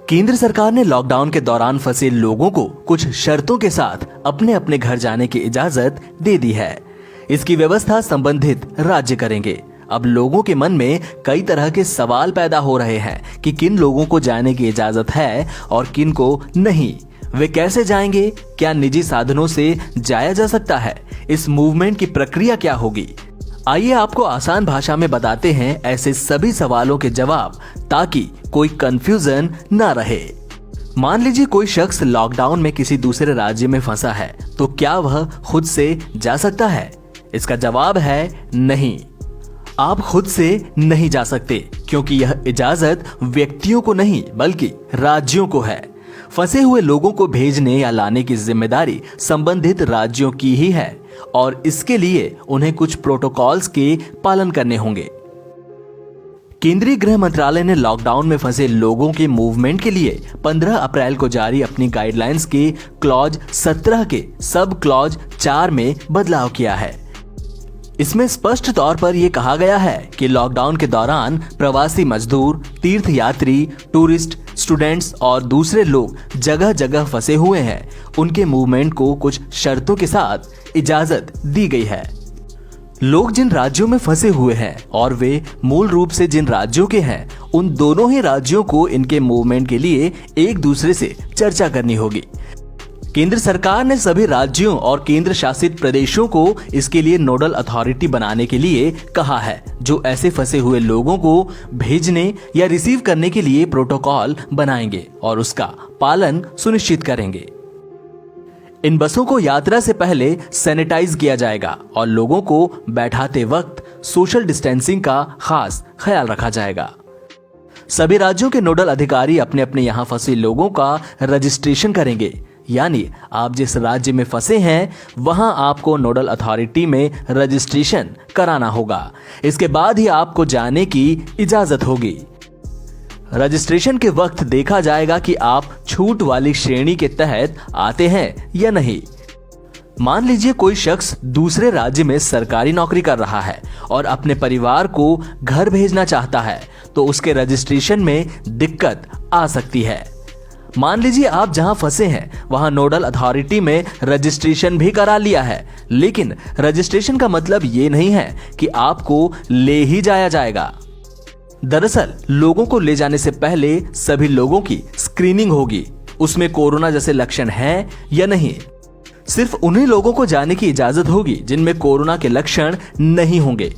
केंद्र सरकार ने लॉकडाउन के दौरान फंसे लोगों को कुछ शर्तों के साथ अपने अपने घर जाने की इजाजत दे दी है। इसकी व्यवस्था संबंधित राज्य करेंगे। अब लोगों के मन में कई तरह के सवाल पैदा हो रहे हैं कि किन लोगों को जाने की इजाजत है और किन को नहीं। वे कैसे जाएंगे? क्या निजी साधनों से जाया जा सकता है? इस मूवमेंट की प्रक्रिया क्या होगी? आइए आपको आसान भाषा में बताते हैं ऐसे सभी सवालों के जवाब, ताकि कोई कंफ्यूजन ना रहे। मान लीजिए कोई शख्स लॉकडाउन में किसी दूसरे राज्य में फंसा है, तो क्या वह खुद से जा सकता है? इसका जवाब है नहीं। आप खुद से नहीं जा सकते, क्योंकि यह इजाजत व्यक्तियों को नहीं बल्कि राज्यों को है। फंसे हुए लोगों को भेजने या लाने की जिम्मेदारी संबंधित राज्यों की ही है और इसके लिए उन्हें कुछ प्रोटोकॉल्स के पालन करने होंगे। केंद्रीय गृह मंत्रालय ने लॉकडाउन में फंसे लोगों के मूवमेंट के लिए 15 अप्रैल को जारी अपनी गाइडलाइंस के क्लॉज 17 के सब क्लॉज 4 में बदलाव किया है। इसमें स्पष्ट तौर पर यह कहा गया है कि लॉकडाउन के दौरान प्रवासी मजदूर, तीर्थयात्री, टूरिस्ट, स्टूडेंट्स और दूसरे लोग जगह जगह फंसे हुए हैं, उनके मूवमेंट को कुछ शर्तों के साथ इजाजत दी गई है। लोग जिन राज्यों में फंसे हुए हैं और वे मूल रूप से जिन राज्यों के हैं, उन दोनों ही राज्यों को इनके मूवमेंट के लिए एक दूसरे से चर्चा करनी होगी। केंद्र सरकार ने सभी राज्यों और केंद्र शासित प्रदेशों को इसके लिए नोडल अथॉरिटी बनाने के लिए कहा है, जो ऐसे फंसे हुए लोगों को भेजने या रिसीव करने के लिए प्रोटोकॉल बनाएंगे और उसका पालन सुनिश्चित करेंगे। इन बसों को यात्रा से पहले सैनिटाइज किया जाएगा और लोगों को बैठाते वक्त सोशल डिस्टेंसिंग का खास ख्याल रखा जाएगा। सभी राज्यों के नोडल अधिकारी अपने अपने यहाँ फंसे लोगों का रजिस्ट्रेशन करेंगे, यानी आप जिस राज्य में फंसे हैं वहां आपको नोडल अथॉरिटी में रजिस्ट्रेशन कराना होगा। इसके बाद ही आपको जाने की इजाजत होगी। रजिस्ट्रेशन के वक्त देखा जाएगा कि आप छूट वाली श्रेणी के तहत आते हैं या नहीं। मान लीजिए कोई शख्स दूसरे राज्य में सरकारी नौकरी कर रहा है और अपने परिवार को घर भेजना चाहता है, तो उसके रजिस्ट्रेशन में दिक्कत आ सकती है। मान लीजिए आप जहां फंसे हैं वहां नोडल अथॉरिटी में रजिस्ट्रेशन भी करा लिया है, लेकिन रजिस्ट्रेशन का मतलब ये नहीं है कि आपको ले ही जाया जाएगा। दरअसल लोगों को ले जाने से पहले सभी लोगों की स्क्रीनिंग होगी। उसमें कोरोना जैसे लक्षण हैं या नहीं। सिर्फ उन्हीं लोगों को जाने की इजाजत होगी जिनमें कोरोना के लक्षण नहीं होंगे।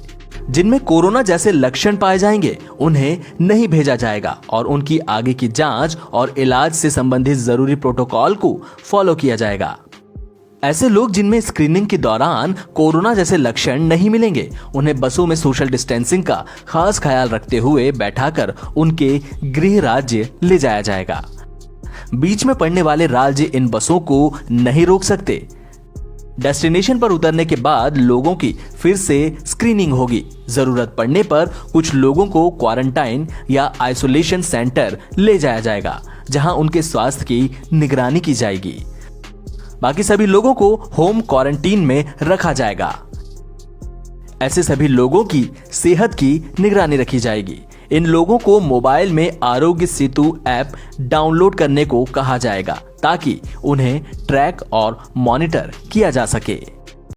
जिनमें कोरोना जैसे लक्षण पाए जाएंगे उन्हें नहीं भेजा जाएगा और उनकी आगे की जांच और इलाज से संबंधित जरूरी प्रोटोकॉल को फॉलो किया जाएगा। ऐसे लोग जिनमें स्क्रीनिंग के दौरान कोरोना जैसे लक्षण नहीं मिलेंगे, उन्हें बसों में सोशल डिस्टेंसिंग का खास ख्याल रखते हुए बैठाकर उनके गृह राज्य ले जाया जाएगा। बीच में पड़ने वाले राज्य इन बसों को नहीं रोक सकते। डेस्टिनेशन पर उतरने के बाद लोगों की फिर से स्क्रीनिंग होगी। जरूरत पड़ने पर कुछ लोगों को क्वारंटाइन या आइसोलेशन सेंटर ले जाया जाएगा, जहां उनके स्वास्थ्य की निगरानी की जाएगी। बाकी सभी लोगों को होम क्वारंटीन में रखा जाएगा। ऐसे सभी लोगों की सेहत की निगरानी रखी जाएगी। इन लोगों को मोबाइल में आरोग्य सेतु ऐप डाउनलोड करने को कहा जाएगा, ताकि उन्हें ट्रैक और मॉनिटर किया जा सके।